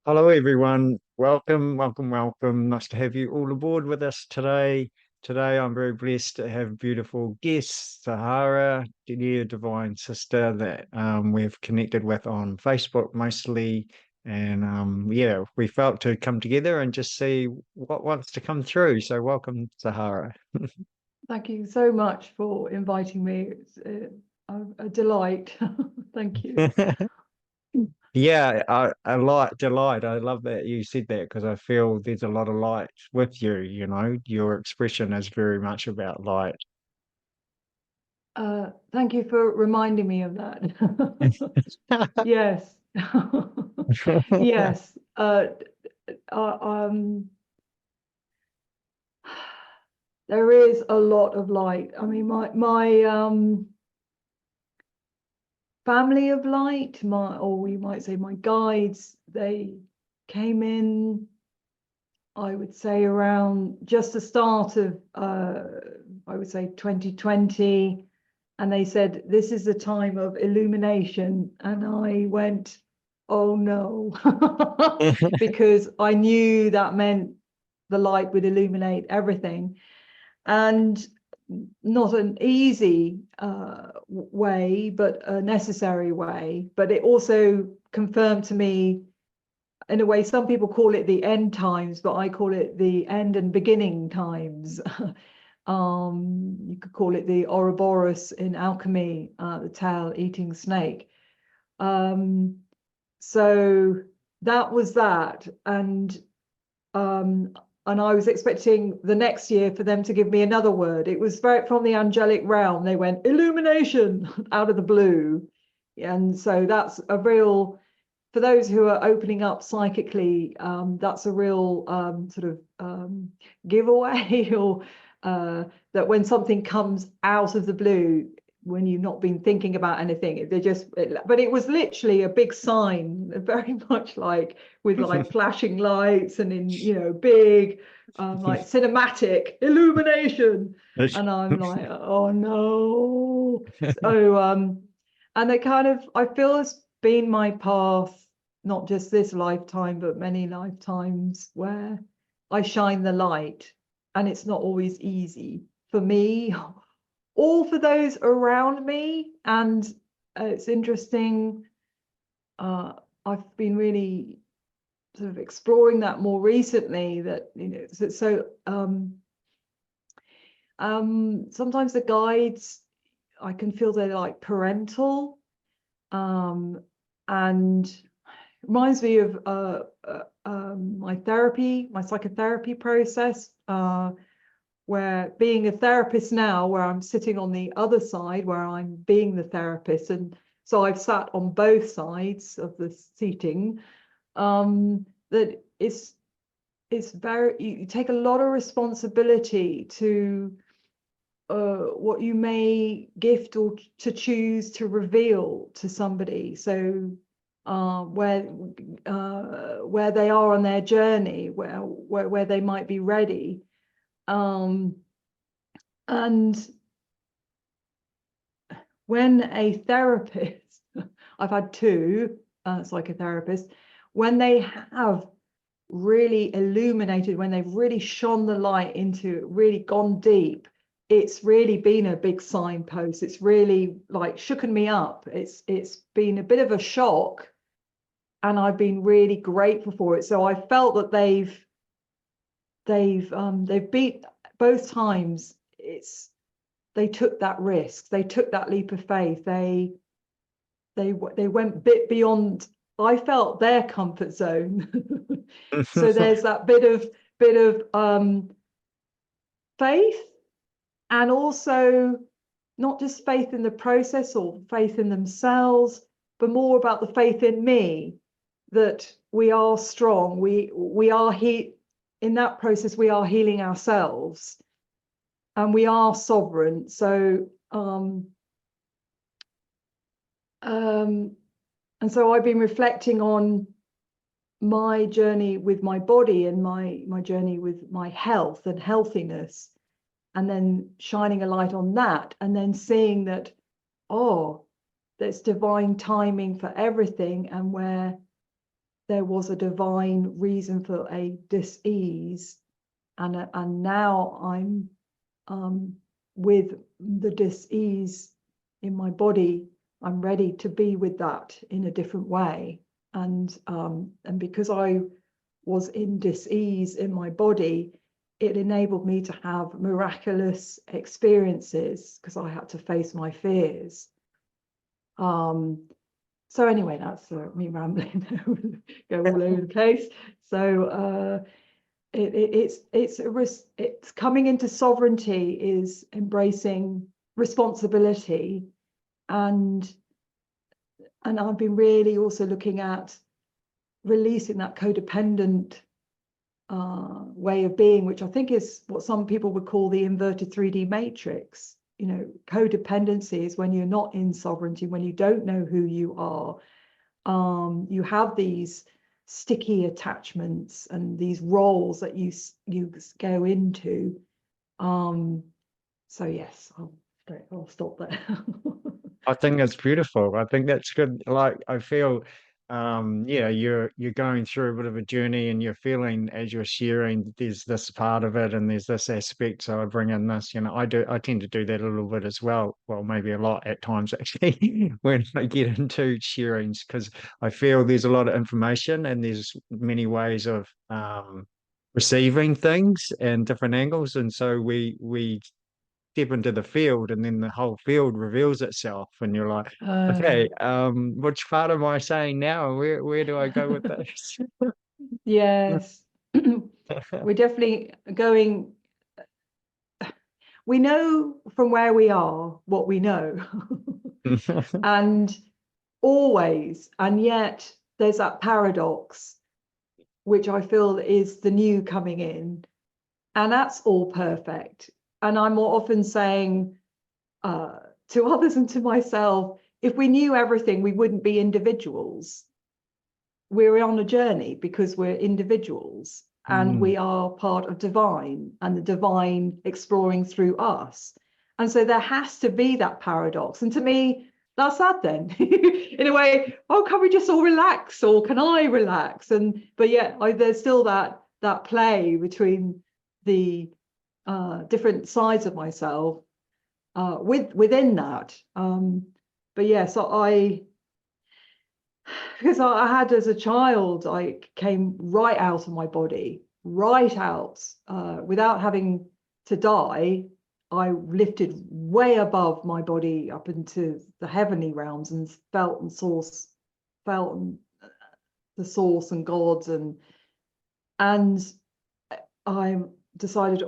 Hello, everyone. Welcome, welcome, welcome. Nice to have you all aboard with us today. Today, I'm very blessed to have beautiful guests, Zahara, dear divine sister that we've connected with on Facebook mostly. And yeah, we felt to come together and just see what wants to come through. So, welcome, Zahara. Thank you so much for inviting me. It's a delight. Thank you. Yeah, I like delight. I love that you said that because I feel there's a lot of light with you, your expression is very much about light. Thank you for reminding me of that. Yes. Yes. Uh, um, there is a lot of light. I mean, my family of light, or we might say my guides, they came in, I would say, around just the start of I would say 2020, and they said this is the time of illumination, and I went, oh no, because I knew that meant the light would illuminate everything, and not an easy way, but a necessary way. But it also confirmed to me, in a way, some people call it the end times, but I call it the end and beginning times. You could call it the Ouroboros in alchemy, the tail-eating snake. Um, so that was that, um, and I was expecting the next year for them to give me another word. It was very from the angelic realm. They went illumination out of the blue, and so that's a real, for those who are opening up psychically, that's a real sort of giveaway, or that when something comes out of the blue, when you've not been thinking about anything, but it was literally a big sign, very much like with like flashing lights and in, big, like cinematic illumination. And I'm like, oh no. So, and it kind of, I feel it's been my path, not just this lifetime, but many lifetimes, where I shine the light. And it's not always easy for me or for those around me. And it's interesting. I've been really sort of exploring that more recently, that, sometimes the guides, I can feel they're like parental, and reminds me of my psychotherapy process, where being a therapist now, where I'm sitting on the other side, where I'm being the therapist. And so I've sat on both sides of the seating, that it's very, you take a lot of responsibility to what you may gift or to choose to reveal to somebody. So where they are on their journey, where they might be ready, and when a therapist, I've had two psychotherapists, when they have really illuminated, when they've really shone the light into it, really gone deep, it's really been a big signpost. It's really like shooken me up. It's been a bit of a shock, and I've been really grateful for it. So I felt that they've beat both times. They took that risk. They took that leap of faith. They went a bit beyond, I felt, their comfort zone. So there's that bit of faith, and also not just faith in the process or faith in themselves, but more about the faith in me, that we are strong. We are in that process. We are healing ourselves, and we are sovereign. So and so I've been reflecting on my journey with my body, and my journey with my health and healthiness, and then shining a light on that, and then seeing that, oh, there's divine timing for everything, and where there was a divine reason for a dis-ease, and now I'm with the dis-ease in my body. I'm ready to be with that in a different way, and because I was in dis-ease in my body, it enabled me to have miraculous experiences because I had to face my fears. So anyway, that's me rambling, go all over the place. So it's coming into sovereignty is embracing responsibility, and I've been really also looking at releasing that codependent way of being, which I think is what some people would call the inverted 3D matrix. You know, codependency is when you're not in sovereignty, when you don't know who you are. You have these sticky attachments and these roles that you go into. So yes, I'll stop there. I think that's beautiful. I think that's good. Like I feel, yeah, you're going through a bit of a journey, and you're feeling as you're sharing, there's this part of it and there's this aspect. So I bring in this, I tend to do that a little bit as well. Well, maybe a lot at times actually, when I get into sharings, because I feel there's a lot of information and there's many ways of receiving things and different angles, and so we step into the field and then the whole field reveals itself and you're like, okay, which part am I saying now? Where do I go with this? Yes. We're definitely going, we know from where we are what we know. And always, and yet there's that paradox, which I feel is the new coming in, and that's all perfect. And I'm more often saying to others and to myself, if we knew everything, we wouldn't be individuals. We're on a journey because we're individuals, and we are part of divine, and the divine exploring through us. And so there has to be that paradox. And to me, that's that then. In a way, oh, can we just all relax, or can I relax? But yeah, there's still that play between the different sides of myself within that. But yeah, so because I had as a child, I came right out of my body, right out, without having to die. I lifted way above my body up into the heavenly realms and felt the source and gods, and I decided,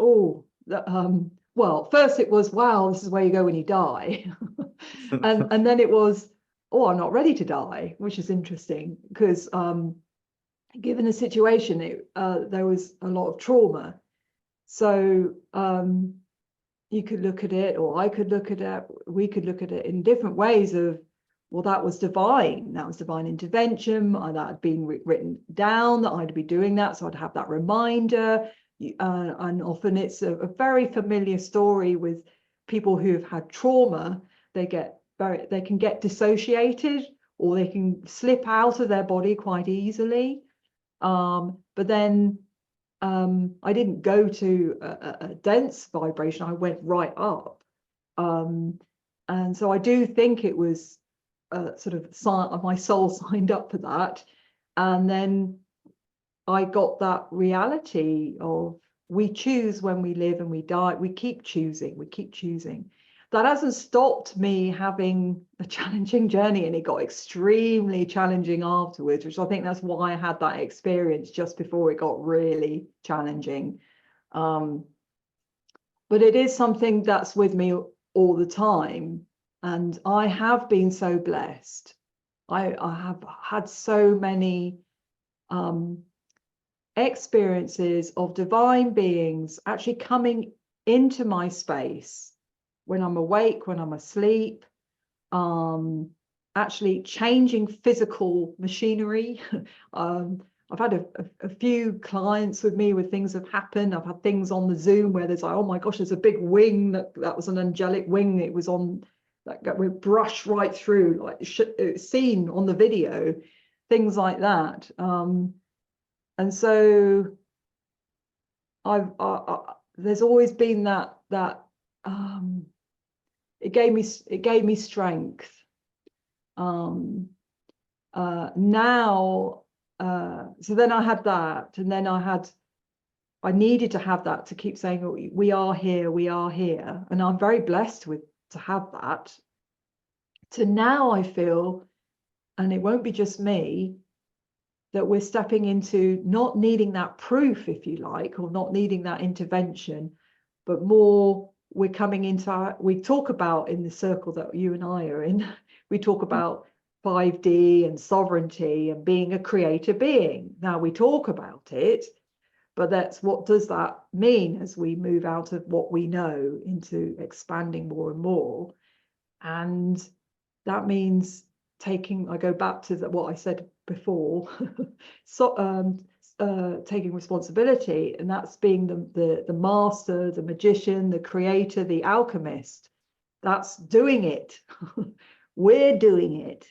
well, first it was, wow, this is where you go when you die. and then it was, oh, I'm not ready to die, which is interesting because given the situation, there was a lot of trauma. So you could look at it, or I could look at it, we could look at it in different ways of, well, that was divine. That was divine intervention. That had been written down, that I'd be doing that. So I'd have that reminder. And often it's a very familiar story with people who've had trauma. They can get dissociated, or they can slip out of their body quite easily. But then I didn't go to a dense vibration. I went right up. And so I do think it was sort of my soul signed up for that. And then I got that reality of, we choose when we live and we die. We keep choosing. That hasn't stopped me having a challenging journey, and it got extremely challenging afterwards, which I think that's why I had that experience just before it got really challenging. But it is something that's with me all the time, and I have been so blessed. I have had so many experiences of divine beings actually coming into my space when I'm awake, when I'm asleep, actually changing physical machinery. I've had a few clients with me where things have happened. I've had things on the Zoom where there's like, oh my gosh, there's a big wing that was an angelic wing. It was on, that we brushed right through, like seen on the video. things like that. And so there's always been that it gave me strength. Now, so then I had that, and then I needed to have that to keep saying, oh, we are here, and I'm very blessed to have that. To now I feel, and it won't be just me, that we're stepping into not needing that proof, if you like, or not needing that intervention, but more we're coming into we talk about in the circle that you and I are in, we talk about 5D and sovereignty and being a creator being. Now we talk about it, but what does that mean as we move out of what we know into expanding more and more? And that means I go back to what I said before, taking responsibility, and that's being the master, the magician, the creator, the alchemist. That's doing it. We're doing it.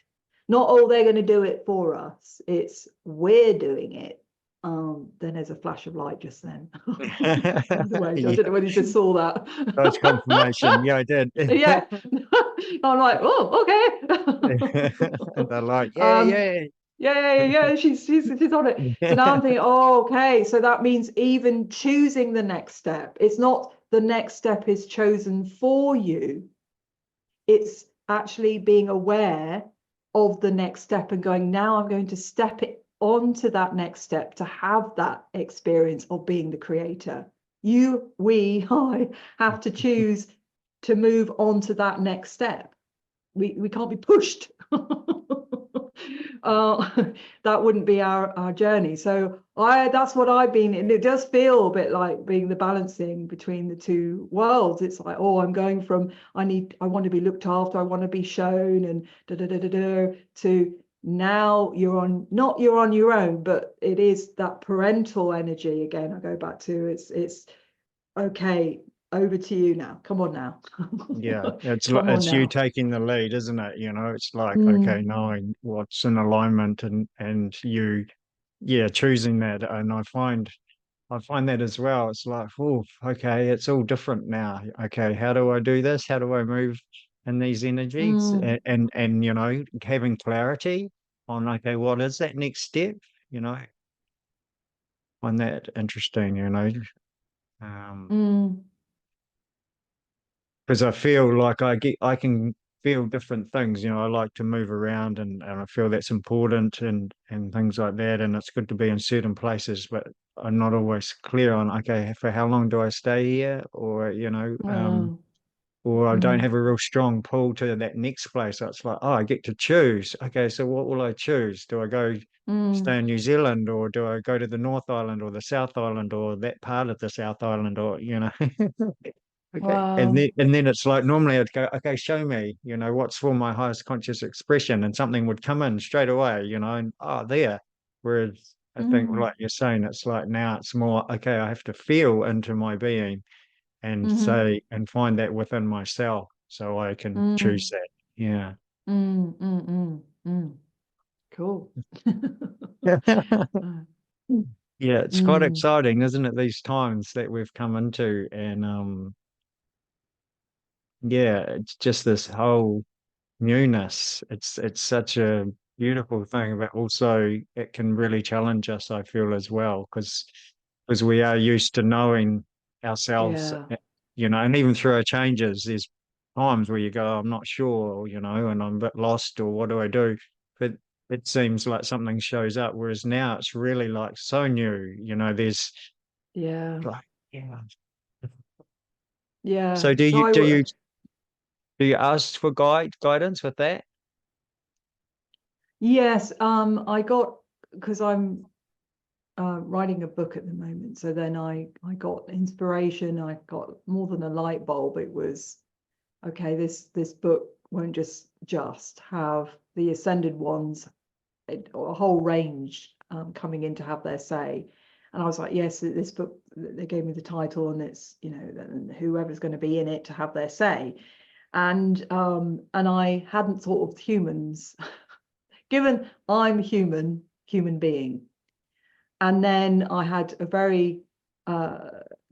Not, oh, they're going to do it for us. It's we're doing it. Then there's a flash of light just then. By the way, I don't know whether you just saw that. That's confirmation. Yeah, I did. Yeah. I'm like, oh, okay. And they're like, yeah. Yeah. She's on it. So now I'm thinking, oh, okay. So that means even choosing the next step. It's not the next step is chosen for you. It's actually being aware of the next step and going, now I'm going to step it onto that next step to have that experience of being the creator. I have to choose to move on to that next step. We can't be pushed. That wouldn't be our journey. So that's what I've been, and it does feel a bit like being the balancing between the two worlds. It's like, oh, I'm going from I want to be looked after, I want to be shown, and to now you're on your own, but it is that parental energy again. I go back to it's okay. Over to you now. Come on now. Yeah, Come on it's you now. taking the lead, isn't it? It's like, okay, Mm, knowing what's in alignment and you, yeah, choosing that. And I find that as well. It's like, oh, okay, it's all different now. Okay, how do I do this? How do I move in these energies? mm, And having clarity on, okay, what is that next step? You know, find that interesting. Um, mm. because I feel like I can feel different things. I like to move around and I feel that's important and things like that. And it's good to be in certain places, but I'm not always clear on, okay, for how long do I stay here? Oh, Or I don't mm, have a real strong pull to that next place. So it's like, oh, I get to choose. Okay, so what will I choose? Do I go stay mm. in New Zealand, or do I go to the North Island or the South Island or that part of the South Island, or. Okay. Wow. And then it's like normally I'd go, okay, show me, what's for my highest conscious expression, and something would come in straight away, and there. Whereas I think, Mm, like you're saying, it's like now it's more, okay, I have to feel into my being and mm-hmm, say and find that within myself so I can choose mm, that. Yeah. mm. Cool. Uh, Yeah, it's quite mm, exciting, isn't it, these times that we've come into and yeah, it's just this whole newness. It's such a beautiful thing, but also it can really challenge us, I feel, as well, because we are used to knowing ourselves, yeah. and even through our changes, there's times where you go, I'm not sure, and I'm a bit lost, or what do I do? But it seems like something shows up, whereas now it's really like so new, there's Yeah. like, yeah. Yeah. So do So you do you do you ask for guidance with that? yes, I got, because I'm writing a book at the moment. So then I got inspiration. I got more than a light bulb. It was, okay, this book won't just have the ascended ones, a whole range coming in to have their say. And I was like, yes, this book, they gave me the title, and it's, and whoever's going to be in it to have their say. And I hadn't thought of humans. given I'm human being. And then I had a very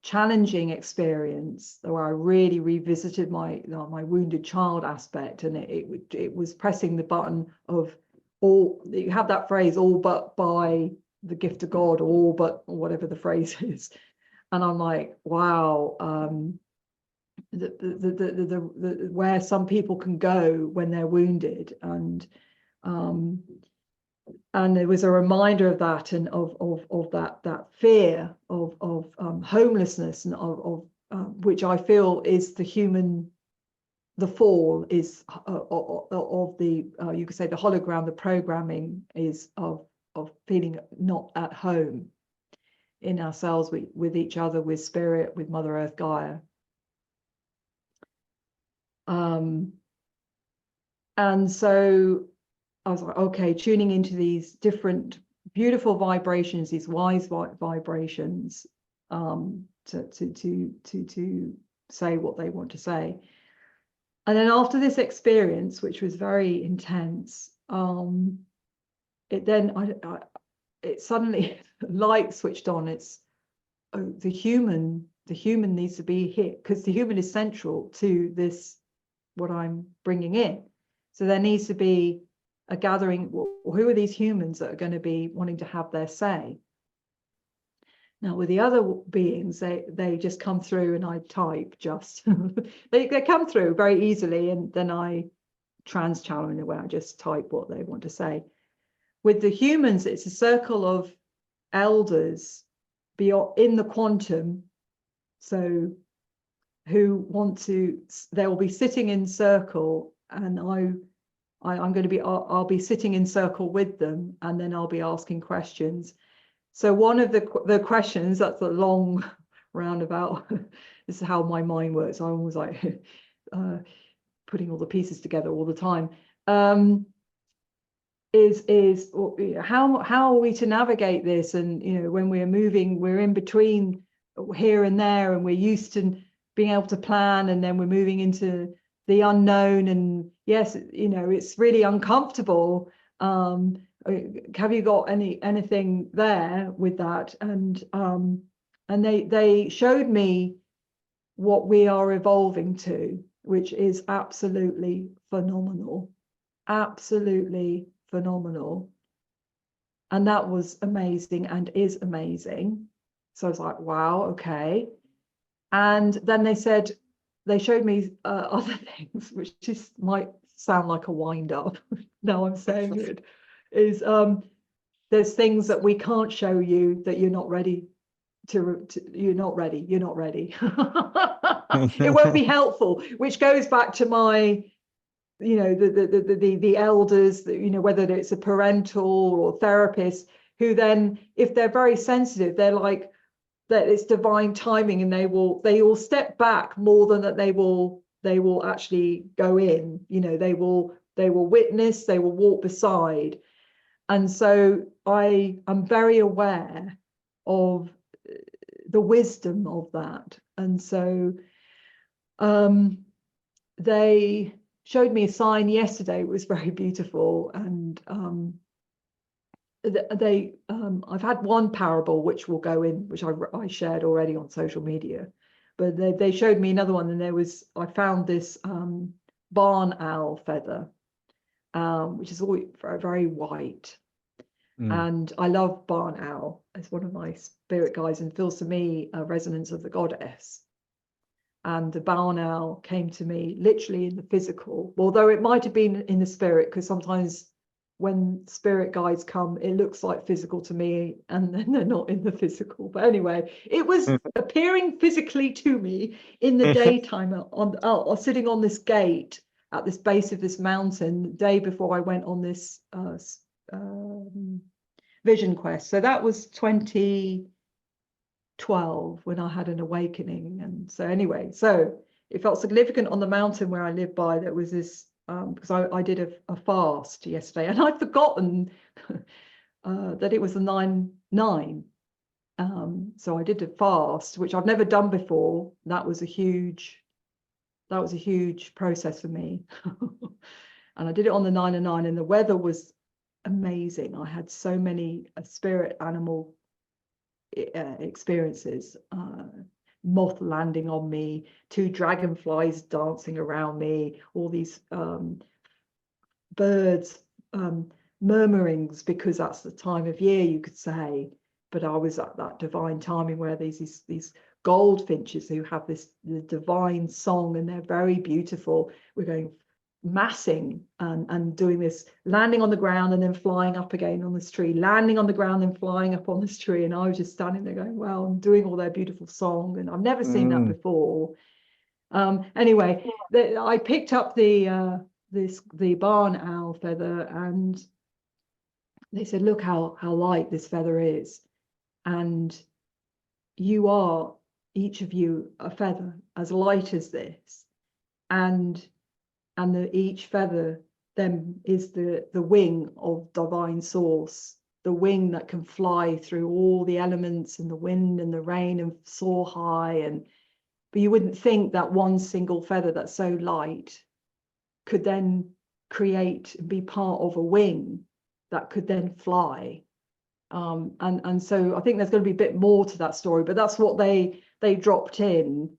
challenging experience where I really revisited my wounded child aspect, and it was pressing the button of all. You have that phrase, all but by the gift of God, or all but, or whatever the phrase is. And I'm like, wow, where some people can go when they're wounded, and there was a reminder of that, and of that fear of homelessness, and of which I feel is the fall is of the you could say the hologram, the programming is of feeling not at home in ourselves, with each other, with spirit, with Mother Earth, Gaia. And so I was like, okay, tuning into these different beautiful vibrations, these wise vibrations, to say what they want to say. And then after this experience, which was very intense, it suddenly light switched on. It's the human needs to be here, because the human is central to this, what I'm bringing in. So there needs to be a gathering. Who are these humans that are going to be wanting to have their say? Now, with the other beings, they just come through, and I type just they come through very easily, and then I trans-channel in a way. I just type what they want to say. With the humans, it's a circle of elders beyond in the quantum, so who want to, they will be sitting in circle, and I'm going to be, I'll be sitting in circle with them, and then I'll be asking questions. So one of the questions, that's a long roundabout, this is how my mind works. I'm always like putting all the pieces together all the time. Is how are we to navigate this? And when we're moving, we're in between here and there, and we're used to being able to plan, and then we're moving into the unknown, and yes, it's really uncomfortable. Have you got anything there with that? And they showed me what we are evolving to, which is absolutely phenomenal, absolutely phenomenal. And that was amazing, and is amazing. So I was like, wow, okay. And then they showed me other things, which just might sound like a wind up. Now I'm saying it is, there's things that we can't show you, that you're not ready to you're not ready. It won't be helpful, which goes back to my, the elders, whether it's a parental or therapist, who then, if they're very sensitive, they're like, that it's divine timing, and they will step back more than that they will actually go in. They will witness, they will walk beside. And so I am very aware of the wisdom of that. And so they showed me a sign yesterday. It was very beautiful. And I've had one parable which will go in, which I shared already on social media, but they showed me another one, and I found this barn owl feather, which is all very white. And I love barn owl as one of my spirit guides, and feels to me a resonance of the goddess. And the barn owl came to me literally in the physical, although it might have been in the spirit, because sometimes when spirit guides come, it looks like physical to me, and then they're not in the physical. But anyway, it was appearing physically to me in the daytime, sitting on this gate at this base of this mountain, the day before I went on this vision quest. So that was 2012 when I had an awakening. And so anyway, so it felt significant on the mountain where I live by. There was this because I did a fast yesterday, and I'd forgotten that it was a 9/9. So I did a fast, which I've never done before. That was a huge process for me. And I did it on the 9/9, and the weather was amazing. I had so many spirit animal experiences. Moth landing on me, 2 dragonflies dancing around me, all these birds murmurings, because that's the time of year, you could say. But I was at that divine timing where these goldfinches who have the divine song, and they're very beautiful. We're going massing and doing this, landing on the ground and then flying up again on this tree, landing on the ground and flying up on this tree. And I was just standing there going, well, I'm doing all their beautiful song, and I've never seen that before. Anyway, I picked up the barn owl feather, and they said, look how light this feather is, and you are, each of you, a feather as light as this, and each feather then is the wing of divine source, the wing that can fly through all the elements and the wind and the rain and soar high. But you wouldn't think that one single feather that's so light could then create and be part of a wing that could then fly. And so I think there's going to be a bit more to that story, but that's what they dropped in.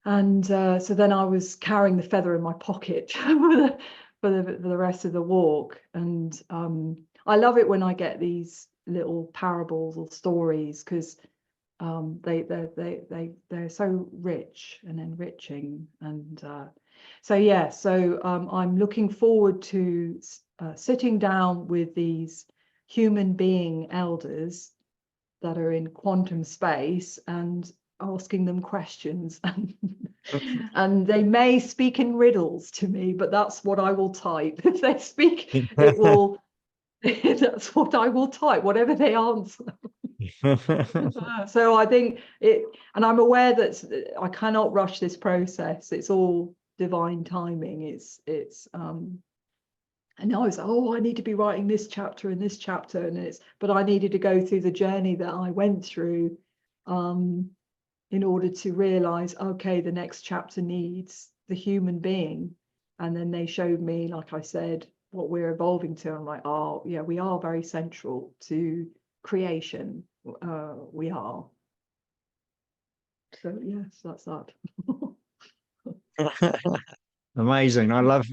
And so then I was carrying the feather in my pocket for the rest of the walk. And I love it when I get these little parables or stories, because they're so rich and enriching. And so yeah, so I'm looking forward to sitting down with these human being elders that are in quantum space and asking them questions. And they may speak in riddles to me, but that's what I will type. If they speak, it will, that's what I will type, whatever they answer. So I think it, and I'm aware that I cannot rush this process. It's all divine timing. And I was, oh, I need to be writing this chapter and this chapter, but I needed to go through the journey that I went through in order to realize, okay, the next chapter needs the human being. And then they showed me, like I said, what we're evolving to. I'm like, oh yeah, we are very central to creation. We are. So yes, that's that. Amazing. I love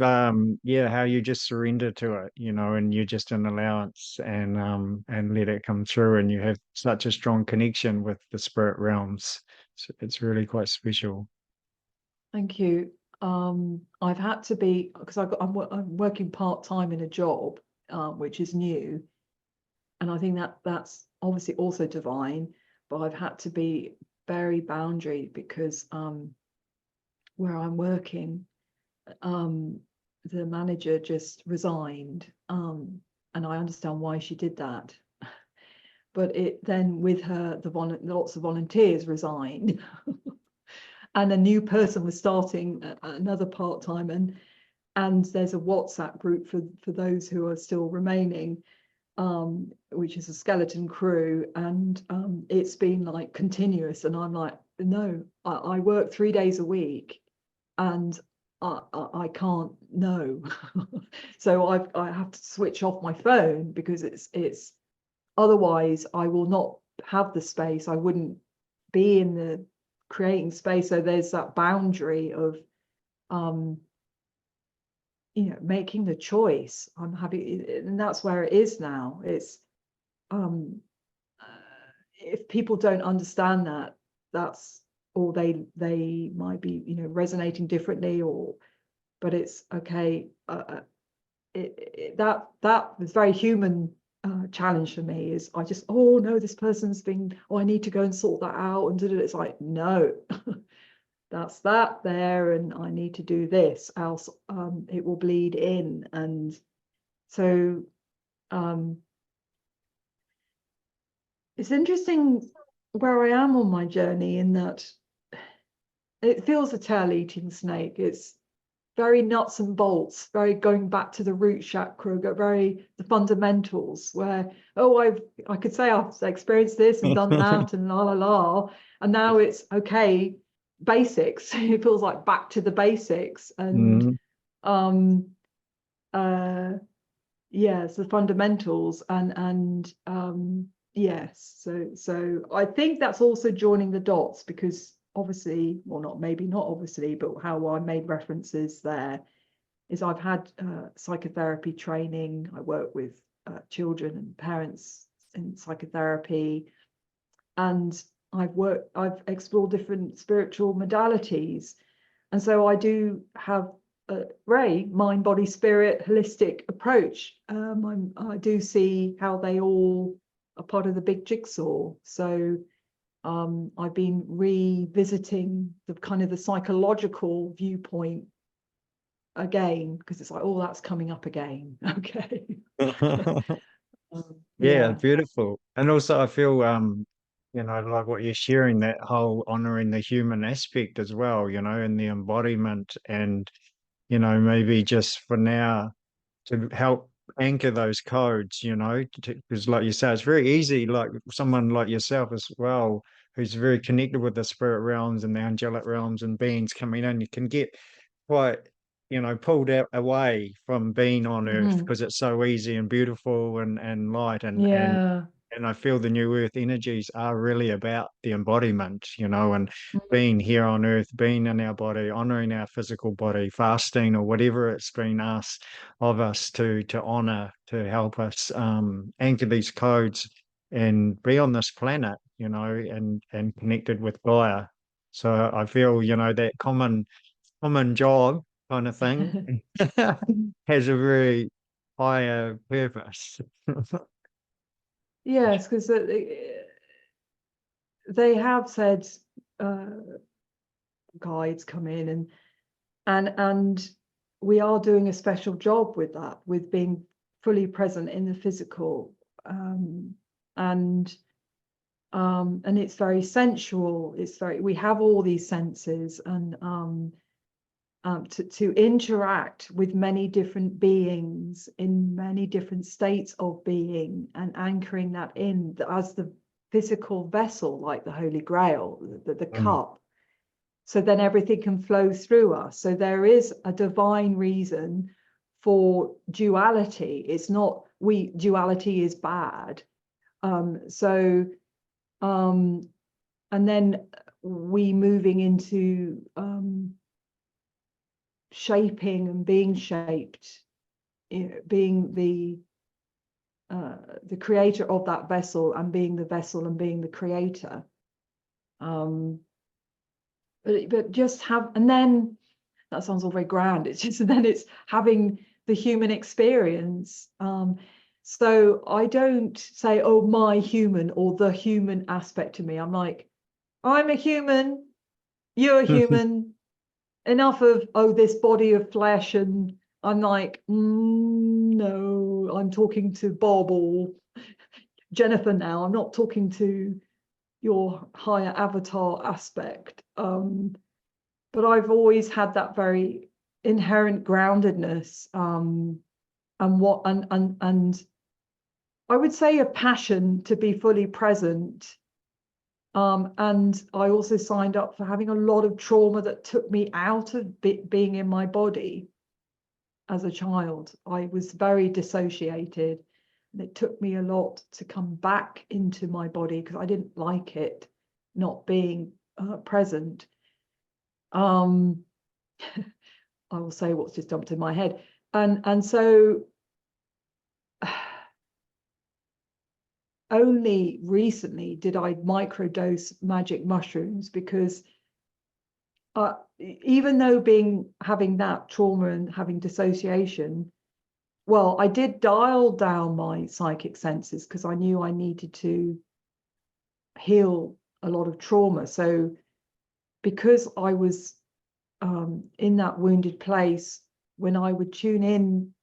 yeah, how you just surrender to it, and you're just an allowance, and let it come through, and you have such a strong connection with the spirit realms. So it's really quite special. Thank you. I've had to be, because I'm working part-time in a job, which is new, and I think that's obviously also divine, but I've had to be very boundary, because where I'm working, the manager just resigned, and I understand why she did that. But it then, with her, lots of volunteers resigned. And a new person was starting another part-time, and there's a WhatsApp group for those who are still remaining, which is a skeleton crew, and it's been like continuous. And I'm like, no, I work 3 days a week, and I can't, no. So I have to switch off my phone, because it's otherwise I will not have the space. I wouldn't be in the creating space. So there's that boundary of making the choice. I'm happy, and that's where it is now. It's if people don't understand that, that's, or they might be resonating differently, but it's okay. That was very human challenge for me. Is I just, oh no, this person's been, oh, I need to go and sort that out, and it's like, no. That's that there, and I need to do this, else it will bleed in. And so it's interesting where I am on my journey, in that it feels a tail-eating snake. It's very nuts and bolts, very going back to the root chakra, very the fundamentals, where, oh, I could say I've experienced this and done that and la la la, and now it's okay, basics. It feels like back to the basics. And yes, the fundamentals, and yes, so I think that's also joining the dots, because obviously, well, not maybe not obviously, but how I made references there is I've had psychotherapy training. I work with children and parents in psychotherapy, and I've explored different spiritual modalities, and so I do have a very mind, body, spirit, holistic approach. I do see how they all are part of the big jigsaw. So I've been revisiting the kind of the psychological viewpoint again, because it's like, oh, that's coming up again. Okay. Yeah, Yeah. beautiful. And also I feel like what you're sharing, that whole honoring the human aspect as well, and the embodiment, and maybe just for now to help anchor those codes, because like you say, it's very easy, like someone like yourself as well, who's very connected with the spirit realms and the angelic realms and beings coming in, you can get quite, pulled out away from being on Earth, Mhm. because it's so easy and beautiful and light, Yeah. and I feel the new Earth energies are really about the embodiment, and Mhm. being here on Earth, being in our body, honoring our physical body, fasting, or whatever it's been asked of us to honor, to help us anchor these codes and be on this planet, and connected with Gaia. So I feel, that common job kind of thing has a very higher purpose. Yes, because they have said uh, guides come in, and we are doing a special job with that, with being fully present in the physical, um, and and it's very sensual. It's very, we have all these senses, and to interact with many different beings in many different states of being, and anchoring that in as the physical vessel, like the Holy Grail, the Mm. cup. So then everything can flow through us. So there is a divine reason for duality. It's not duality is bad. So and then we moving into shaping and being shaped, being the creator of that vessel, and being the vessel and being the creator. Um, but just have, and then that sounds all very grand. It's just, then it's having the human experience. So I don't say, oh, my human, or the human aspect to me. I'm like, I'm a human, you're a human, enough of, oh, this body of flesh. And I'm like, no, I'm talking to Bob or Jennifer now. I'm not talking to your higher avatar aspect. But I've always had that very inherent groundedness, and I would say a passion to be fully present. And I also signed up for having a lot of trauma that took me out of being in my body as a child. I was very dissociated, and it took me a lot to come back into my body, because I didn't like it not being present. Um, I will say what's just jumped in my head, and so only recently did I microdose magic mushrooms, because even though having that trauma and having dissociation, well, I did dial down my psychic senses, because I knew I needed to heal a lot of trauma. So because I was in that wounded place, when I would tune in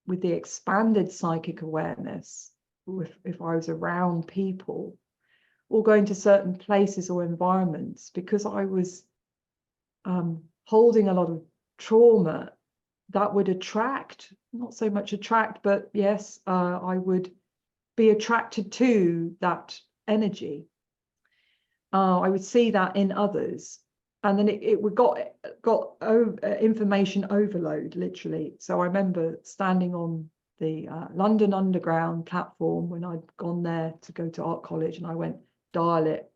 with the expanded psychic awareness, if I was around people or going to certain places or environments, because I was holding a lot of trauma, that would attract, not so much attract, but yes, I would be attracted to that energy. I would see that in others, and then it would got information overload, literally. So I remember standing on the London Underground platform when I'd gone there to go to art college, and I went, dial it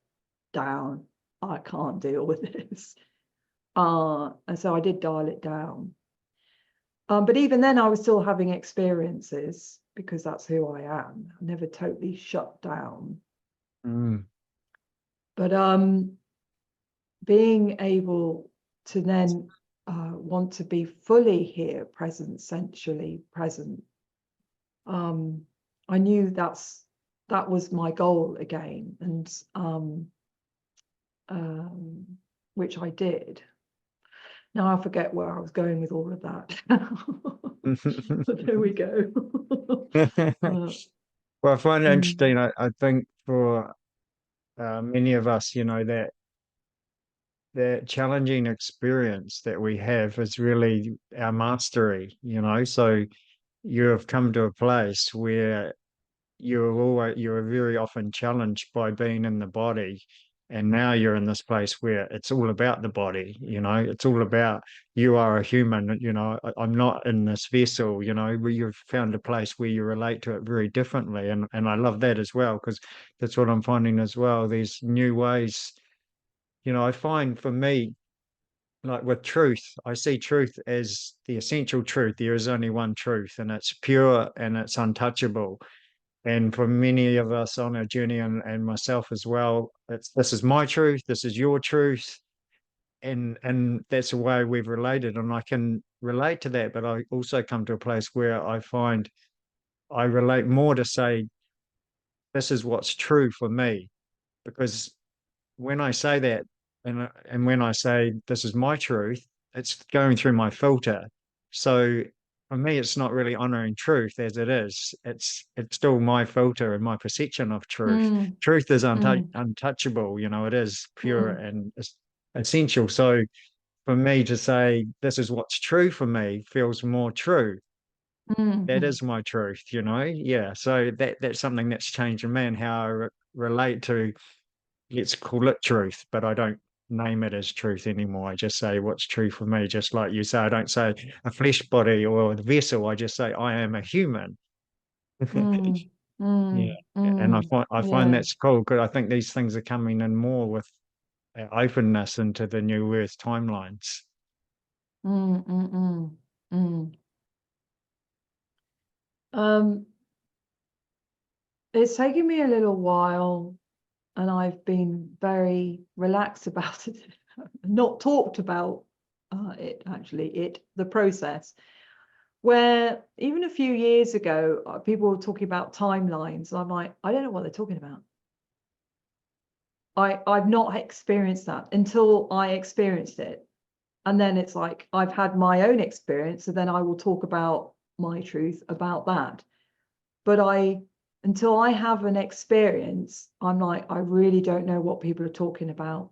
down. I can't deal with this. And so I did dial it down. But even then, I was still having experiences because that's who I am. I never totally shut down. But being able to then want to be fully here, present, sensually present, I knew that was my goal again, and which I did. Now I forget where I was going with all of that. But there we go. Well, I find it interesting. I think for many of us, you know, that challenging experience that we have is really our mastery, you know. So you have come to a place where you're very often challenged by being in the body, and now you're in this place where it's all about the body, you know. It's all about, you are a human, you know. I'm not in this vessel, you know, where you've found a place where you relate to it very differently, and I love that as well, because that's what I'm finding as well, these new ways. You know, I find for me, like with truth, I see truth as the essential truth. There is only one truth, and it's pure and it's untouchable. And for many of us on our journey, and myself as well, it's, this is my truth, this is your truth, and that's the way we've related. And I can relate to that, but I also come to a place where I find I relate more to say, this is what's true for me. Because when I say that, and when I say this is my truth, it's going through my filter. So for me, it's not really honoring truth as it is. It's still my filter and my perception of truth. Truth is untouchable, you know. It is pure and essential. So for me to say this is what's true for me feels more true. That is my truth, you know. Yeah. So that's something that's changed in me, and how I relate to, let's call it truth, but I don't name it as truth anymore. I just say what's true for me, just like you say. I don't say a flesh body or the vessel. I just say I am a human. Yeah, and I find that's cool, because I think these things are coming in more with openness into the new Earth timelines. It's taken me a little while, and I've been very relaxed about it, not talked about the process. Where even a few years ago, people were talking about timelines, and I'm like, I don't know what they're talking about. I've not experienced that until I experienced it. And then it's like, I've had my own experience, so then I will talk about my truth about that. But until I have an experience, I'm like, I really don't know what people are talking about.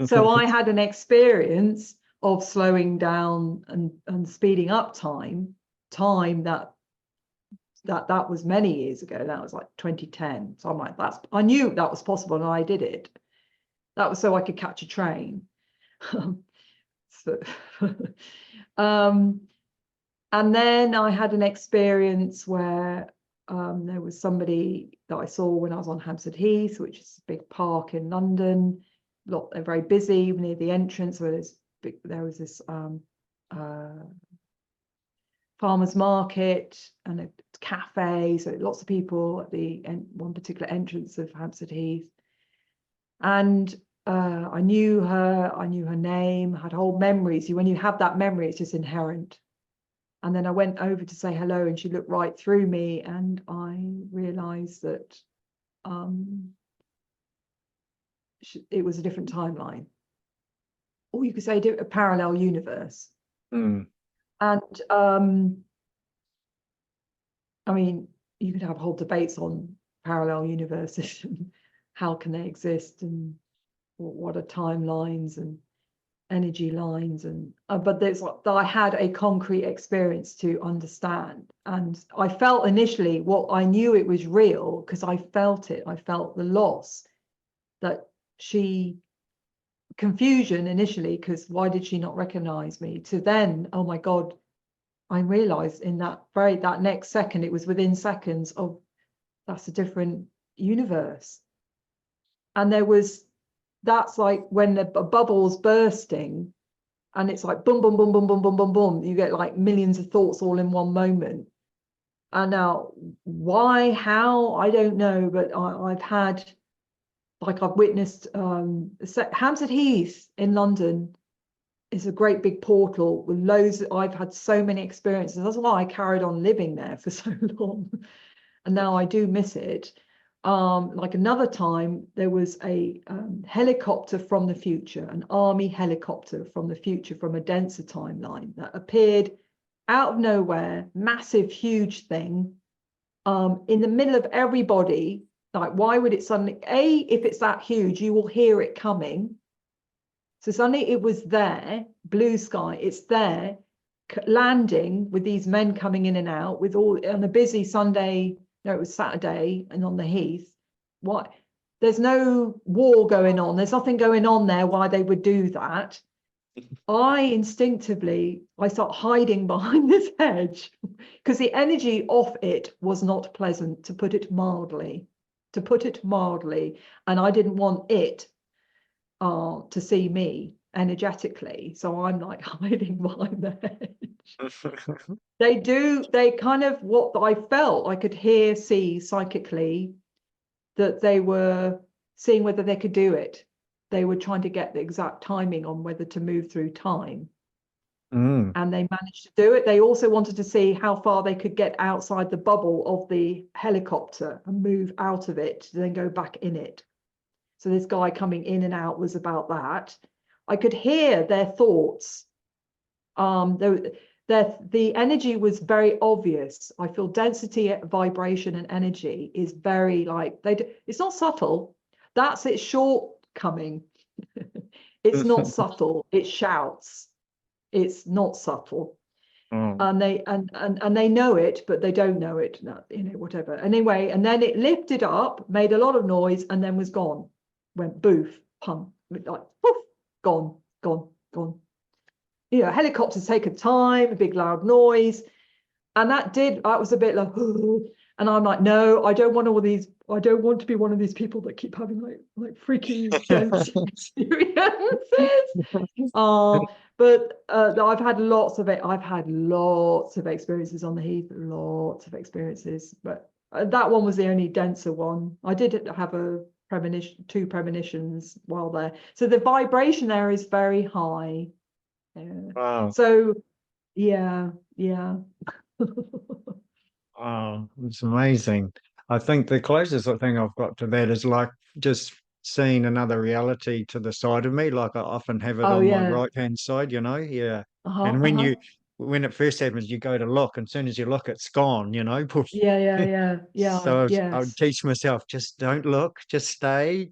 So I had an experience of slowing down and speeding up time that was many years ago. That was like 2010. So I'm like, I knew that was possible, and I did it. That was so I could catch a train. So, and then I had an experience where there was somebody that I saw when I was on Hampstead Heath, which is a big park in London. They're very busy near the entrance where there was this farmer's market and a cafe, so lots of people at the one particular entrance of Hampstead Heath. And I knew her name, had whole memories. When you have that memory, it's just inherent. And then I went over to say hello, and she looked right through me, and I realized that it was a different timeline. Or you could say a parallel universe. And I mean, you could have whole debates on parallel universes and how can they exist, and what are timelines and energy lines, and but there's like, I had a concrete experience to understand, and I felt initially, well, I knew it was real because I felt it. I felt the loss, that confusion initially, because why did she not recognize me, to then, oh my God, I realized in that next second, it was within seconds of, that's a different universe. And that's like when the bubble's bursting, and it's like boom, boom, boom, boom, boom, boom, boom, boom. You get like millions of thoughts all in one moment. And now, why, how, I don't know, but I've witnessed Hampstead Heath in London is a great big portal with loads. I've had so many experiences. That's why I carried on living there for so long. And now I do miss it. Like another time, there was a helicopter from the future, an army helicopter from the future, from a denser timeline, that appeared out of nowhere, massive, huge thing, in the middle of everybody. Like, why would it suddenly, if it's that huge, you will hear it coming. So suddenly it was there, blue sky, it's there, landing with these men coming in and out with all on a busy Sunday. No, it was Saturday, and on the Heath. What? There's no war going on. There's nothing going on there why they would do that. I instinctively start hiding behind this hedge because the energy off it was not pleasant, to put it mildly. And I didn't want it to see me energetically. So I'm like hiding behind the hedge. They kind of, what I felt, I could see psychically that they were seeing whether they could do it. They were trying to get the exact timing on whether to move through time. And they managed to do it. They also wanted to see how far they could get outside the bubble of the helicopter and move out of it to then go back in it. So this guy coming in and out was about that. I could hear their thoughts. The energy was very obvious. I feel density, vibration, and energy is very like it's not subtle. That's its shortcoming. It's not subtle. It shouts. It's not subtle. And they know it, but they don't know it. Whatever. Anyway, and then it lifted up, made a lot of noise, and then was gone. Went boof, pum, like poof, gone. Helicopters take a time, a big loud noise. And that was a bit like, and I'm like, no, I don't want all these, I don't want to be one of these people that keep having like freaky dense experiences. But I've had lots of experiences on the Heath, lots of experiences. But that one was the only denser one. I did have two premonitions while there. So the vibration there is very high. Yeah. Wow. So yeah. Oh, it's amazing. I think the closest thing I've got to that is like just seeing another reality to the side of me. Like I often have it Oh on my yeah. right hand side, yeah. Uh-huh, And uh-huh. when it first happens, you go to look, and as soon as you look, it's gone, Poof. Yeah. So I Yes. would teach myself, just don't look, just stay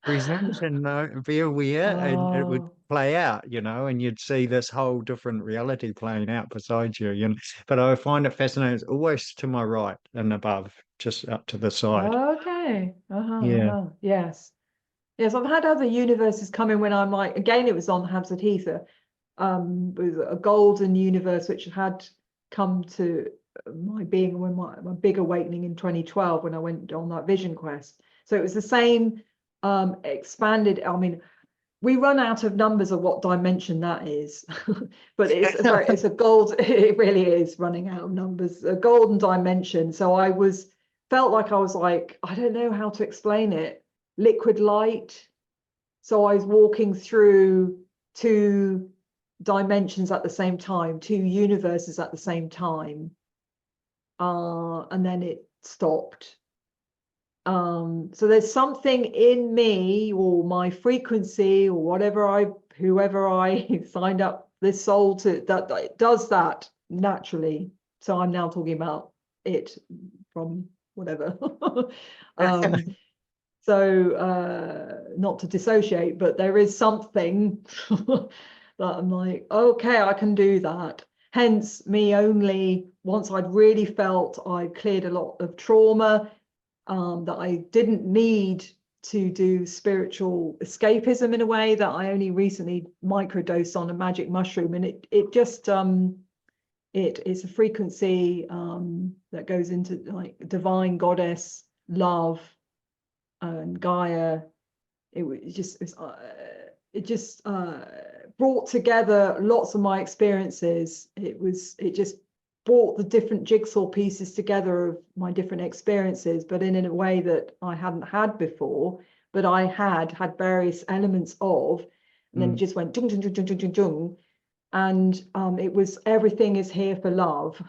present and be aware, and it would Oh, play out, and you'd see this whole different reality playing out beside you. But I find it fascinating. It's always to my right and above, just up to the side. okay. Yeah. Yes. Yes, I've had other universes come in when I'm like, again, it was on Hampstead Heath, it was a golden universe which had come to my being when my big awakening in 2012 when I went on that vision quest. So it was the same expanded. I mean, we run out of numbers of what dimension that is, but it's a gold. It really is running out of numbers, a golden dimension. So felt like I was like, I don't know how to explain it. Liquid light. So I was walking through two dimensions at the same time, two universes at the same time, and then it stopped. So there's something in me or my frequency or whoever I signed up this soul to that does that naturally. So I'm now talking about it from whatever. So not to dissociate, but there is something that I'm like, okay, I can do that. Hence me only once I'd really felt I cleared a lot of trauma, that I didn't need to do spiritual escapism in a way, that I only recently microdosed on a magic mushroom, and it just it is a frequency that goes into like divine goddess love and Gaia. It just brought together lots of my experiences. It just brought the different jigsaw pieces together of my different experiences, but in a way that I hadn't had before, but I had various elements of, and then it just went dung, dung, dung, dung, dung, dung, dung. And it was everything is here for love.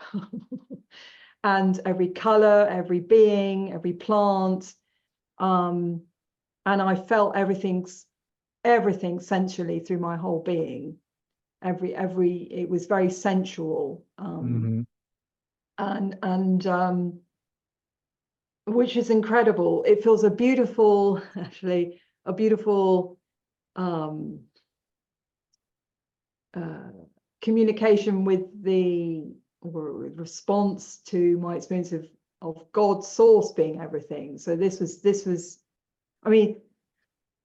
And every color, every being, every plant. And I felt everything sensually through my whole being. It was very sensual. And which is incredible. It feels a beautiful communication with the response to my experience of God's source being everything. So this was, I mean,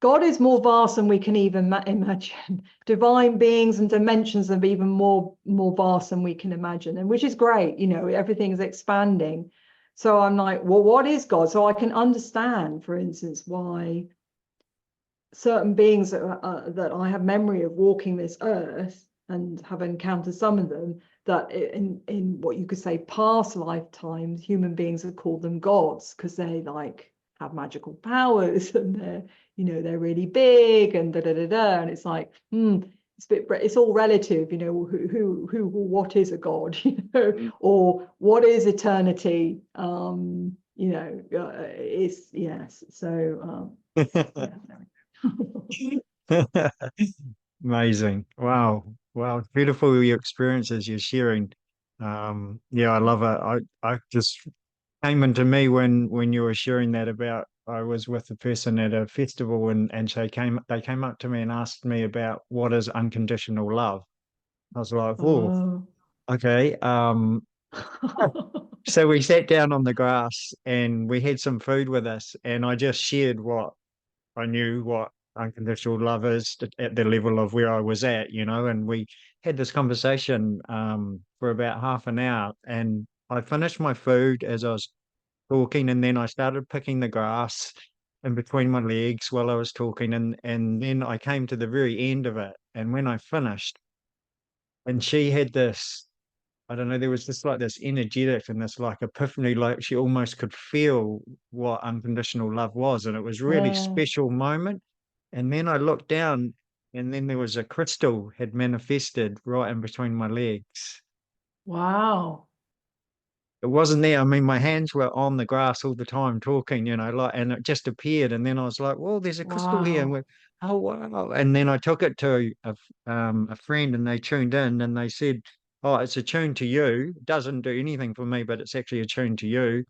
God is more vast than we can even imagine. Divine beings and dimensions are even more vast than we can imagine, and which is great. You know, everything's expanding. So I'm like, well, what is God? So I can understand, for instance, why certain beings that I have memory of walking this earth and have encountered some of them, that in what you could say past lifetimes, human beings have called them gods because they like have magical powers and they're really big and and it's like it's all relative, you know, who what is a god, you know, or what is eternity, you know, it's yes. So yeah. Amazing. Wow. Wow. Beautiful your experiences you're sharing. Yeah, I love it. I just came into me when you were sharing that about I was with a person at a festival and they came up to me and asked me about what is unconditional love. I was like, oh, Oh. okay. So we sat down on the grass and we had some food with us and I just shared what I knew what unconditional love is at the level of where I was at, you know, and we had this conversation for about half an hour and I finished my food as I was talking and then I started picking the grass in between my legs while I was talking and then I came to the very end of it and when I finished and she had this I don't know, there was this like this energetic and this like epiphany, like she almost could feel what unconditional love was. And it was really special moment. And then I looked down and then there was a crystal had manifested right in between my legs. Wow. It wasn't there. I mean, my hands were on the grass all the time talking, you know, like, and it just appeared. And then I was like, well, there's a crystal here. And Wow. went, oh, wow. And then I took it to a friend and they tuned in and they said, oh, it's attuned to you. It doesn't do anything for me, but it's actually attuned to you.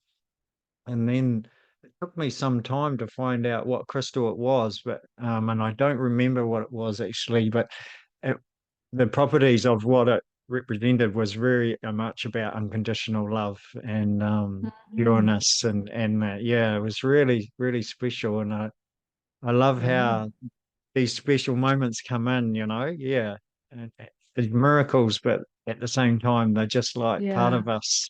And then it took me some time to find out what crystal it was, but and I don't remember what it was actually, but it, the properties of what it represented was very much about unconditional love and Mhm. pureness and yeah, it was really really special, and I love Yeah. how these special moments come in, you know, yeah, and these miracles, but at the same time they're just like part Yeah. of us,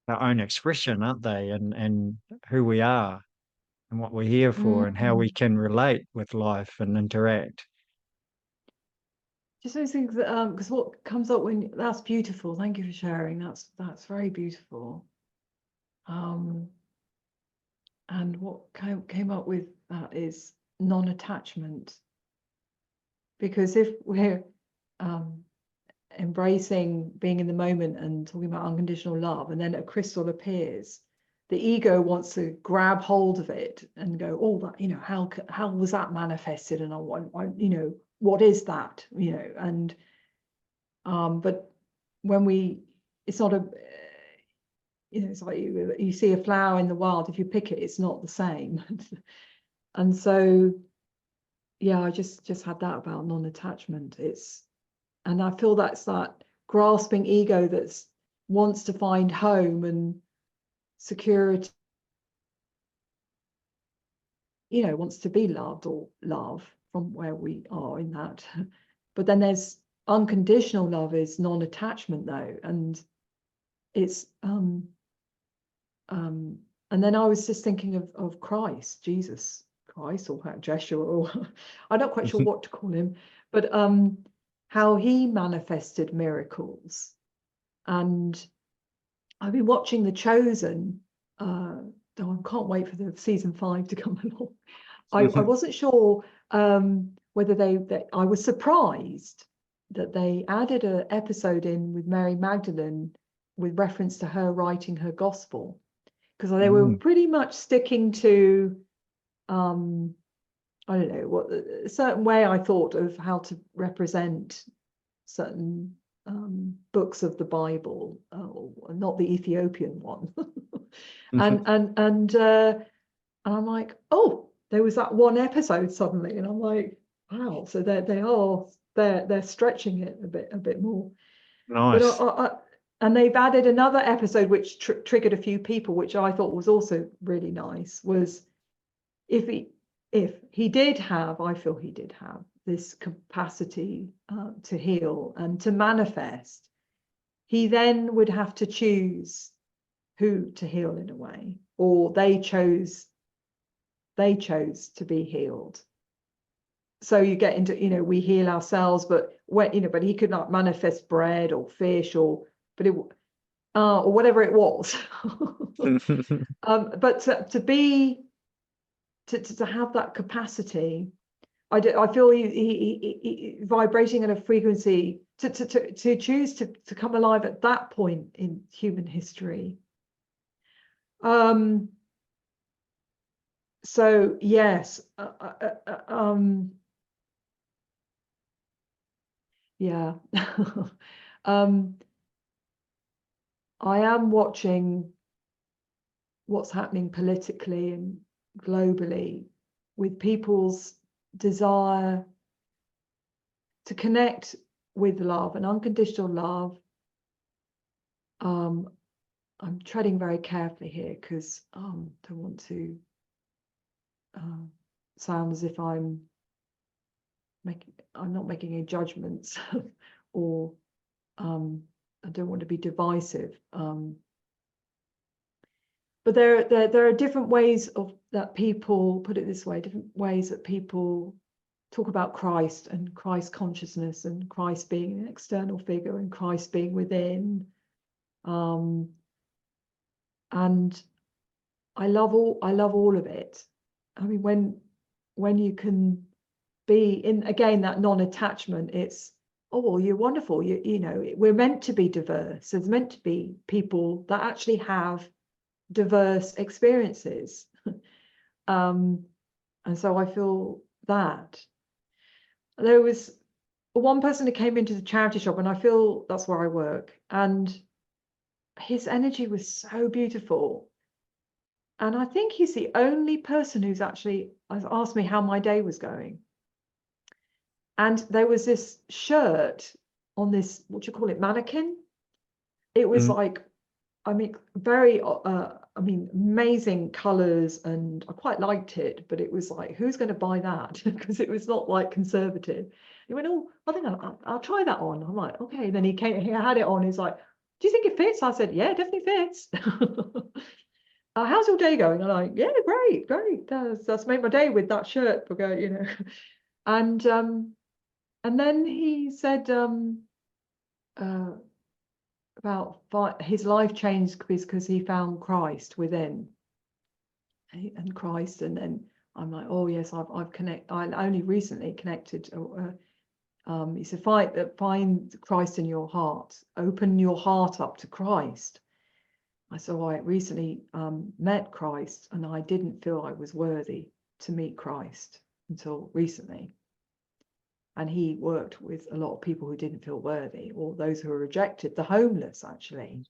our own expression, aren't they? And who we are and what we're here for and how we Mm. can relate with life and interact. Just those things that because what comes up when that's beautiful. Thank you for sharing. That's very beautiful. Um, and what came up with that is non-attachment. Because if we're um embracing being in the moment and talking about unconditional love, and then a crystal appears, the ego wants to grab hold of it and go, oh, that, you know, how was that manifested? And I want, you know, what is that? You know, and but when it's not a, you know, it's like you see a flower in the wild. If you pick it, it's not the same. And so, yeah, I just had that about non-attachment. And I feel that's that grasping ego that's wants to find home and security, you know, wants to be loved or love from where we are in that. But then there's unconditional love is non-attachment, though, and it's and then I was just thinking of Christ, Jesus Christ, or Joshua, or I'm not quite sure what to call him, but how he manifested miracles. And I've been watching The Chosen. I can't wait for the season 5 to come along. I wasn't sure whether I was surprised that they added an episode in with Mary Magdalene with reference to her writing her gospel, because they were pretty much sticking to I don't know, what a certain way I thought of how to represent certain books of the Bible, not the Ethiopian one. and I'm like, oh, there was that one episode suddenly, and I'm like, wow, so they're stretching it a bit more. Nice. But and they've added another episode which triggered a few people, which I thought was also really nice, was if he did have, I feel he did have this capacity to heal and to manifest, he then would have to choose who to heal in a way, or they chose to be healed. So you get into, we heal ourselves, but but he could not manifest bread or fish or whatever it was. But to have that capacity, I feel he vibrating at a frequency to choose to come alive at that point in human history. So yes, yeah. I am watching what's happening politically and globally with people's desire to connect with love and unconditional love. I'm treading very carefully here because I don't want to sound as if I'm not making any judgments or I don't want to be divisive. But there are different ways that people, put it this way, different ways that people talk about Christ and Christ consciousness and Christ being an external figure and Christ being within. And I love all of it. I mean, when you can be in, again, that non-attachment, it's, oh, well, you're wonderful. We're meant to be diverse. There's meant to be people that actually have diverse experiences. And so I feel that. There was one person who came into the charity shop, and I feel that's where I work, and his energy was so beautiful. And I think he's the only person who's actually asked me how my day was going. And there was this shirt on this, what do you call it, mannequin? It was like, I mean, very, amazing colors, and I quite liked it, but it was like, who's going to buy that? Because it was not like conservative. He went, oh, I think I'll try that on. I'm like, okay. And then he had it on. He's like, do you think it fits? I said, yeah, it definitely fits. How's your day going? I'm like, yeah, great. That's made my day with that shirt. And then he said about his life changed because he found Christ within, and Christ. And then I'm like, oh yes, I only recently connected. He said, find Christ in your heart. Open your heart up to Christ. I said, I recently met Christ, and I didn't feel I was worthy to meet Christ until recently. And he worked with a lot of people who didn't feel worthy, or those who were rejected, the homeless, actually.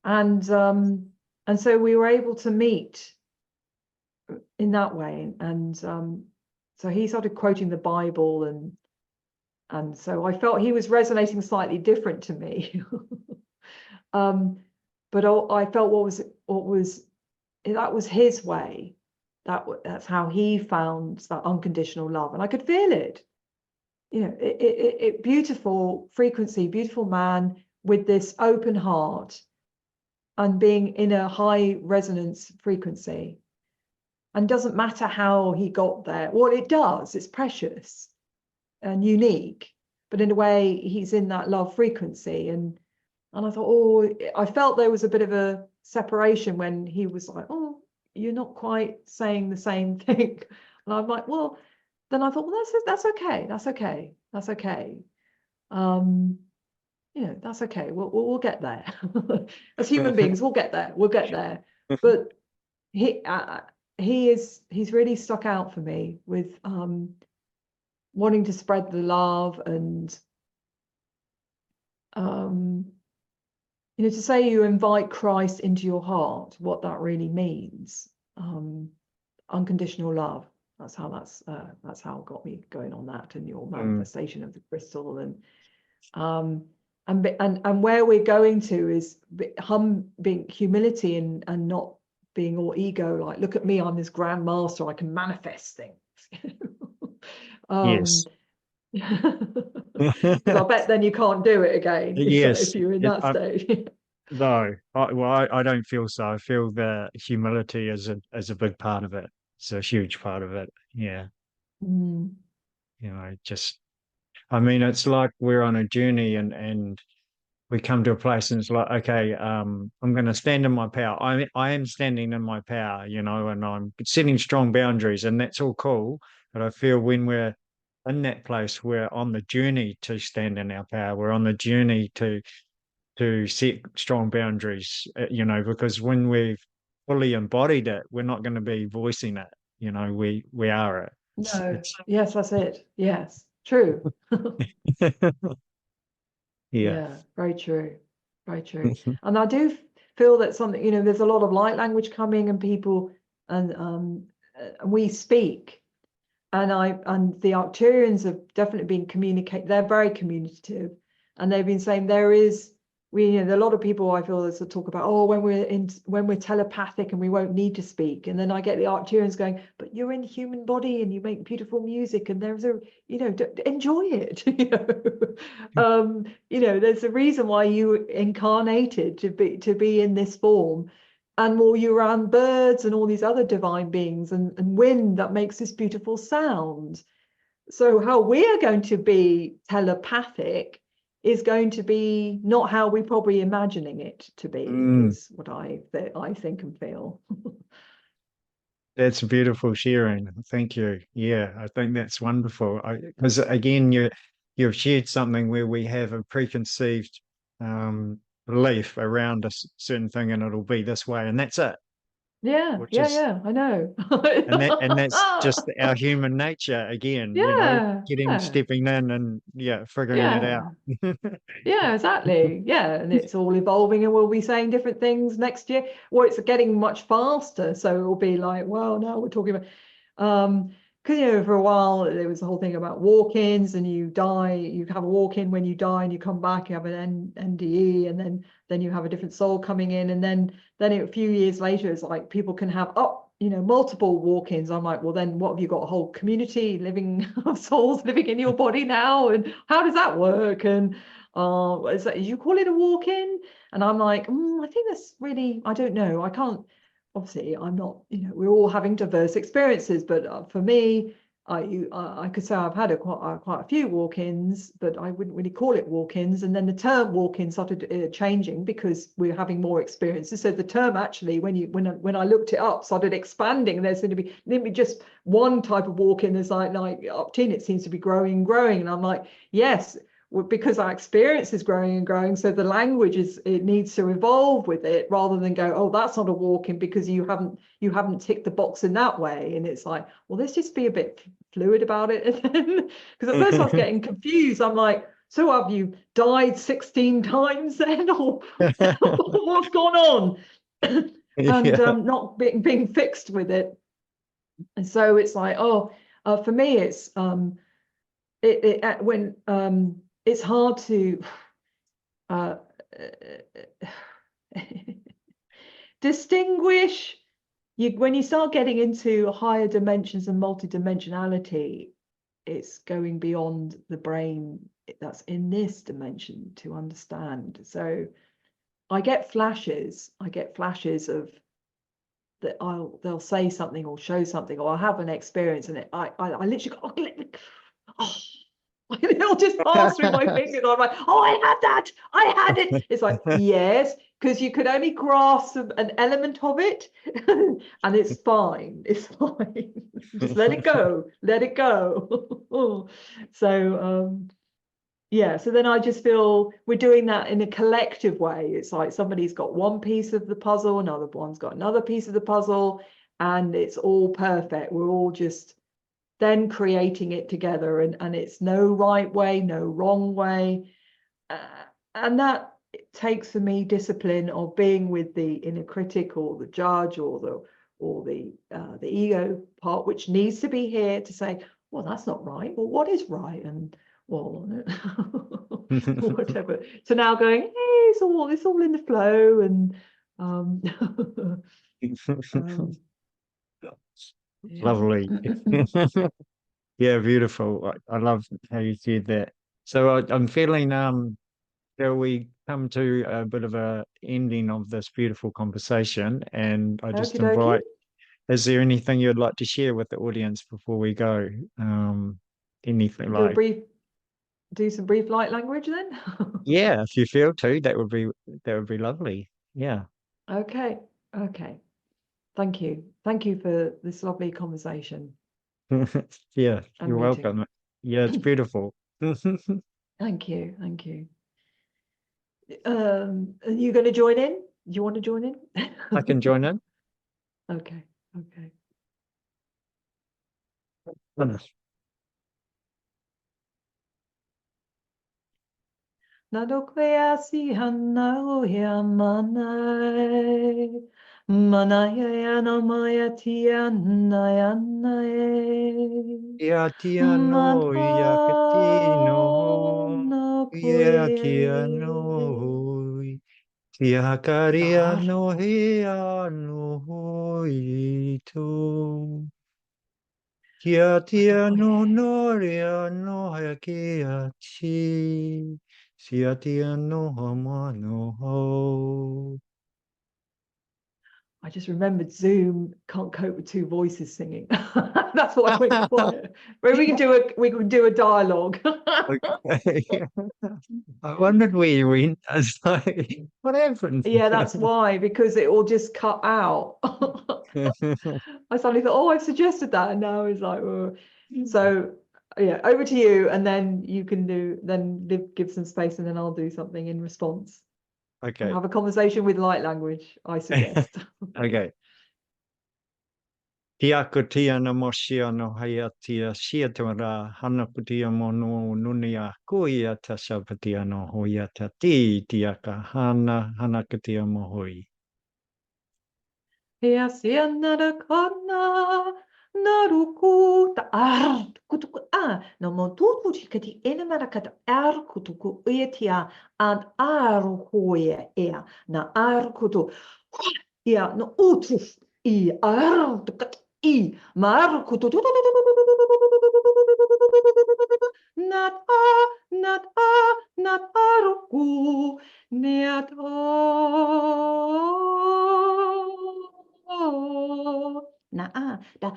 And so we were able to meet in that way. And so he started quoting the Bible, and so I felt he was resonating slightly different to me. But I felt that was his way. That's how he found that unconditional love, and I could feel it. beautiful frequency, beautiful man with this open heart and being in a high resonance frequency. And doesn't matter how he got there. Well, it does. It's precious and unique, but in a way, he's in that love frequency. And I thought, oh, I felt there was a bit of a separation when he was like, oh, you're not quite saying the same thing. And I'm like, well, then I thought, well, that's okay. That's okay. That's okay. That's okay. We'll get there. As human beings, we'll get there. We'll get there. But he's really stuck out for me with wanting to spread the love and to say you invite Christ into your heart, what that really means. Unconditional love. That's how it got me going on that, and your manifestation of the crystal, and where we're going to is being humility and not being all ego, like, look at me, I'm this grand master, I can manifest things. Yes. Because I bet then you can't do it again Yes. if you're in that stage. No, I don't feel so. I feel that humility is a big part of it. It's a huge part of it. Yeah. Just, I mean, it's like we're on a journey and we come to a place and it's like, okay, I'm going to stand in my power. I am standing in my power, and I'm setting strong boundaries, and that's all cool. But I feel when we're in that place, we're on the journey to stand in our power. We're on the journey to set strong boundaries, because when we've fully embodied it, we're not going to be voicing it. We are it. No. Yes, that's it. Yes, true. Yeah, very true. Very true. And I do feel that something, there's a lot of light language coming, and people, and we speak. And the Arcturians have definitely been they're very communicative, and they've been saying there are a lot of people I feel that talk about, oh, when we're telepathic and we won't need to speak. And then I get the Arcturians going, but you're in human body and you make beautiful music, and there's enjoy it. There's a reason why you incarnated to be in this form. And while you're around birds and all these other divine beings and wind that makes this beautiful sound. So how we're going to be telepathic is going to be not how we're probably imagining it to be, is what I think and feel. That's beautiful sharing. Thank you. Yeah, I think that's wonderful. Because again, you've shared something where we have a preconceived belief around a certain thing, and it'll be this way, and that's it. Yeah, I know. and that's just our human nature again, stepping in and figuring it out. Yeah, exactly. Yeah, and it's all evolving, and we'll be saying different things next year. Well, it's getting much faster, so it'll be like, well, now we're talking about because for a while there was the whole thing about walk-ins, and you have a walk-in when you die, and you come back, you have an NDE, and then you have a different soul coming in, and then a few years later, it's like people can have multiple walk-ins. I'm like, well, then what have you got? A whole community souls living in your body now, and how does that work? And you call it a walk-in? And I'm like, I think that's really, I don't know. I can't. Obviously, I'm not. We're all having diverse experiences, but for me, I could say I've had quite a few walk-ins, but I wouldn't really call it walk-ins. And then the term walk-in started changing because we're having more experiences. So the term actually, when I looked it up, started expanding. There's going to be just one type of walk-in. There's like up to, it seems to be growing, and I'm like, yes, because our experience is growing and growing, so the language it needs to evolve with it, rather than go, oh, that's not a walk-in because you haven't ticked the box in that way. And it's like, well, let's just be a bit fluid about it. And then, because at first I was getting confused. I'm like, so have you died 16 times then, or what's gone on? And not being fixed with it. And so it's like, for me, it's when it's hard to distinguish when you start getting into higher dimensions and multi-dimensionality. it's going beyond the brain that's in this dimension to understand. So I get flashes of that they'll say something or show something, or I'll have an experience, and I literally go, oh, it'll just pass through my fingers. I'm like, oh, I had that, I had it. It's like, yes, because you could only grasp an element of it, and it's fine. It's fine. Just let it go. Let it go. So yeah, so then I just feel we're doing that in a collective way. It's like somebody's got one piece of the puzzle, another one's got another piece of the puzzle, and it's all perfect. We're all just then creating it together, and it's no right way, no wrong way. And that takes for me discipline of being with the inner critic or the judge or the ego part, which needs to be here to say, well, that's not right. Well, what is right? And well, whatever. So now going, hey, it's all in the flow, and yeah. Lovely. Yeah, beautiful. I love how you said that. So I'm feeling shall we come to a bit of a ending of this beautiful conversation? And I just Okie dokie. invite, is there anything you'd like to share with the audience before we go? Anything like, Do some brief light language then. yeah, if you feel to, that would be lovely. Yeah. Okay. Thank you for this lovely conversation Yeah, and you're reading. welcome. Yeah, it's beautiful. Thank you. Are you going to join in? Do you want to join in? I can join in. Okay. Nadokwea si hanao ya manai. Manaya ya no maya tia nae. Ia tia no, ia ka Mata tino, no ia kia koe. no, kia hakaria Zahara. no he ano i tō. Kia tia no Adokoye. no rea no hea kia ti, sia tia no hama no ho. I just remembered Zoom can't cope with two voices singing. That's why I went quiet. Maybe we can do a dialogue. Okay. I wondered where you went. I was like, what happened? Yeah, that's why, because it will just cut out. I suddenly thought, oh, I've suggested that, and now it's like, so yeah, over to you, and then you can give some space, and then I'll do something in response and Okay. have a conversation with light language, I suggest. Okay. Tia ko tia na mo sia no haia tia sia te mara hana ko tia mo no nuni a koia ta sapatia no hoia ta tia ka hana ko tia mo hoi. Hea sianara kana naruku ta ar kutuku a no mo tutu kati ena mara kata ar kutuku iatia and aru hoia ea na ar kutu ia no utu I ar I mar kutu nat aruku neat na da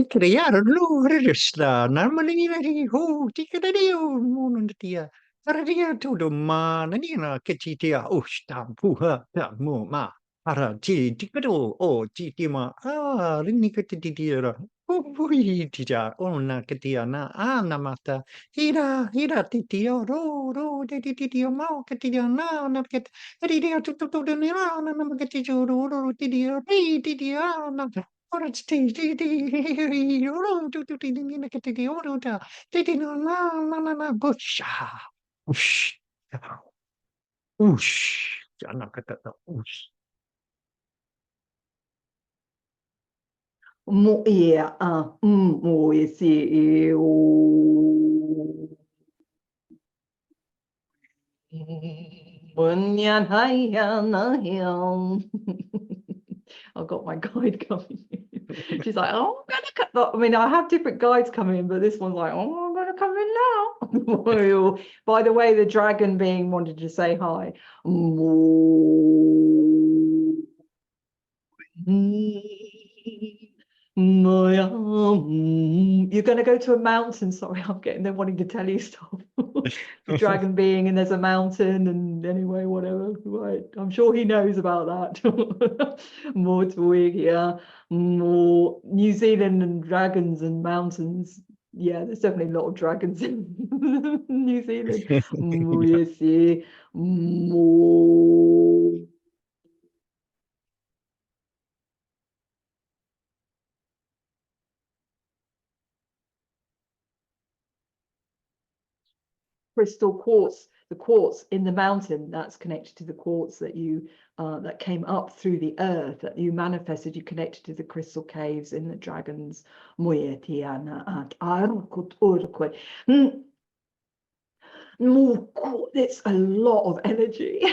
Creare l'orchestra, normalmente ho ti credo mono tia. Aradia todo ma nina che ti tia osta puha ta mo ma ara ti credo o ti ma rini che ti tira o poi ti già ona che ti na mata ira ti tio ro ti ma che ti na che ri tutto ne na che ti giuro ro ti dia ti dia na ora ti oro tu ni che ti oro ta ti na busha ush ush jangan kata ush mo ia mo isi o I've got my guide coming in. She's like, oh, I'm gonna cut. I mean, I have different guides coming in, but this one's like, oh, I'm gonna come in now. By the way, the dragon being wanted to say hi. You're going to go to a mountain. Sorry, I'm getting there wanting to tell you stuff. The dragon being, and there's a mountain, and anyway, whatever. Right, I'm sure he knows about that. More twig, yeah. More New Zealand and dragons and mountains. Yeah, there's definitely a lot of dragons in New Zealand. Yes, yeah. More. Crystal quartz, the quartz in the mountain that's connected to the quartz that you that came up through the earth that you manifested, you connected to the crystal caves in the dragons. It's a lot of energy.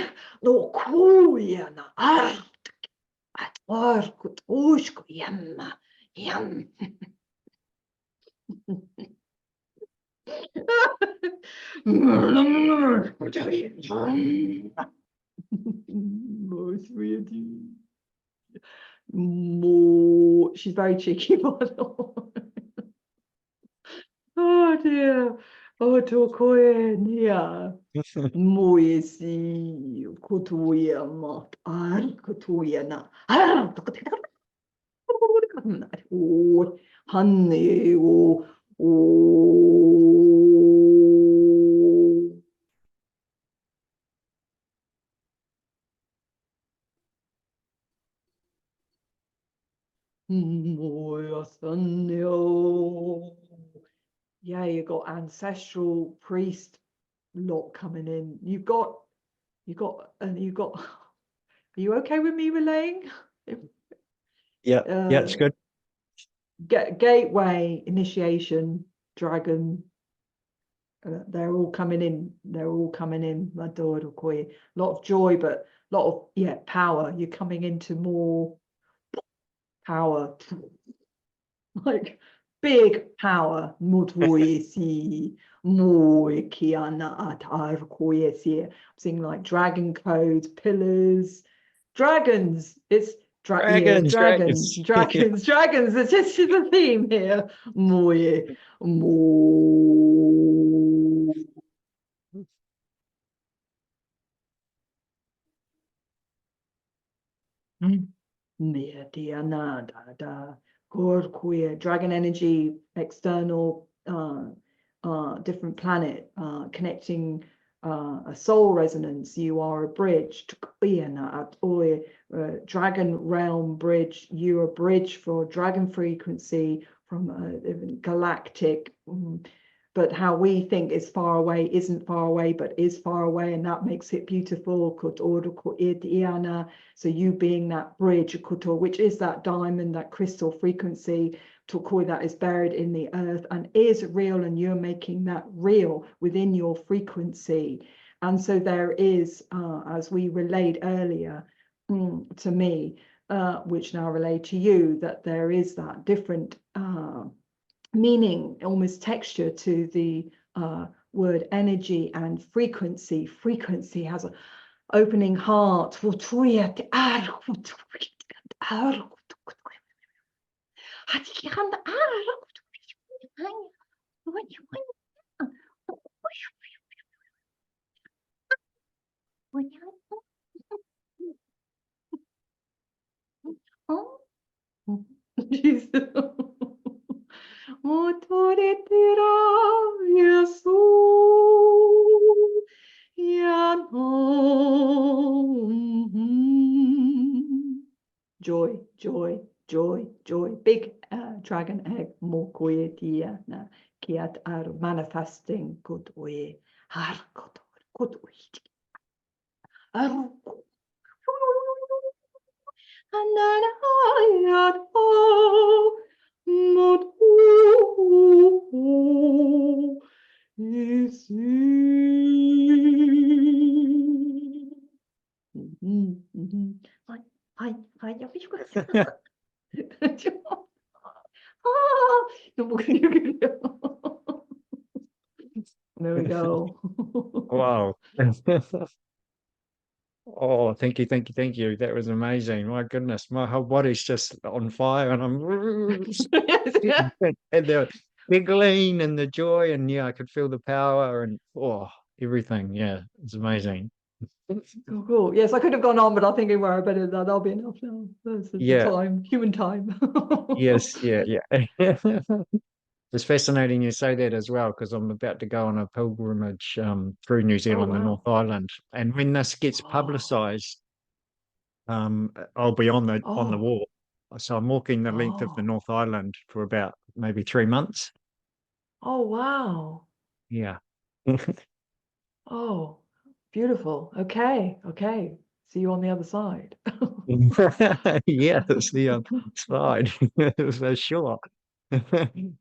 She's very cheeky, by the way. Oh dear. Oh, Tokoe, yeah. Moesi, Kotoya, Mat, Ar, Kotoya, na. Oh, honey, oh, oh. Yeah, you got ancestral priest lot coming in. Are you okay with me relaying? Yeah, it's good. Gateway, initiation, dragon. They're all coming in. They're all coming in. A lot of joy, but a lot of power. You're coming into more power, like big power. I'm seeing like dragon codes, pillars, dragons. It's Dragons. dragons. It's just the theme here. More. Dragon energy, external, different planet, connecting a soul resonance. You are a bridge. Dragon realm bridge. You're a bridge for dragon frequency from a galactic. But how we think is far away isn't far away, but is far away, and that makes it beautiful. So you being that bridge, which is that diamond, that crystal frequency, that is buried in the earth and is real, and you're making that real within your frequency. And so there is, as we relayed earlier to me, which now relay to you, that there is that different meaning, almost texture to the word energy and frequency. Frequency has an opening heart. Joy, joy, joy, joy. Big dragon egg. Kiat are manifesting good way. Good way. はい、はい、はい、やめてください。ちょああ、僕に言うけど。There we go. Wow. Oh, thank you, thank you, thank you. That was amazing. My goodness, my whole body's just on fire, and I'm Yes, yeah. and the giggling and the joy, and yeah, I could feel the power and oh, everything. Yeah, it's amazing. Cool, cool. Yes, I could have gone on, but I'm thinking, well, I better that'll be enough now. That's the Yeah, time, human time. yes, yeah, yeah. It's fascinating you say that as well, because I'm about to go on a pilgrimage through New Oh Zealand, the North wow. Island, and when this gets Oh, publicised, I'll be on the oh, walk. So I'm walking the length of the oh, North Island for about maybe 3 months. oh wow. Yeah. Oh, beautiful. Okay, okay. See you on the other side. Yeah, that's the slide for sure.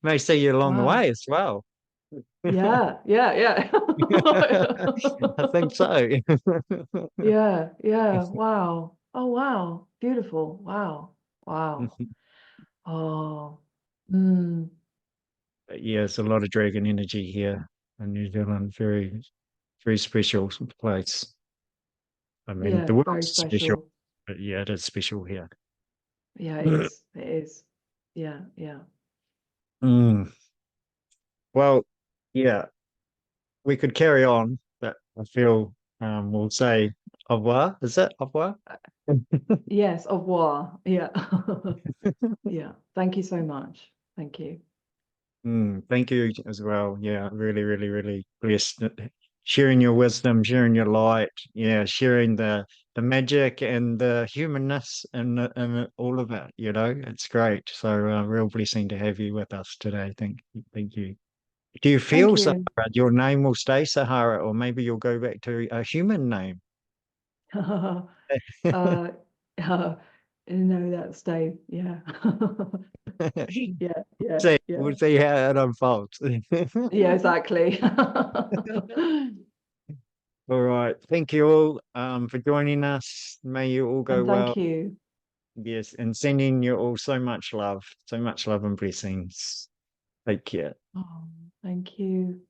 May see you along the Wow. way as well. Yeah, yeah, yeah. I think so. Yeah, yeah. Wow. Oh, wow. Beautiful. Wow. Wow. Oh. Mm. Yeah, it's a lot of dragon energy here in New Zealand. Very, very special place. I mean, Yeah, the world's very special, special. but yeah, it is special here. Yeah, it is. It is. Yeah, yeah. Mm. Well, yeah, we could carry on, but I feel we'll say au revoir. Is it au revoir? Yes, au revoir. Yeah. Yeah. Thank you so much. Thank you. Thank you as well. Yeah, really, really, really blessed. Sharing your wisdom, sharing your light, yeah, sharing the magic and the humanness and all of it. You know, it's great. So, real blessing to have you with us today. Thank you. Do you Thank feel, Sahara, you. your name will stay Sahara, or maybe you'll go back to a human name? uh, uh, no, that's Dave. Yeah. Yeah, yeah, See, yeah. we'll see how it unfolds. Yeah, exactly. All right. Thank you all for joining us. May you all go And well. thank you. Yes, and sending you all so much love and blessings. Take care. Oh, thank you.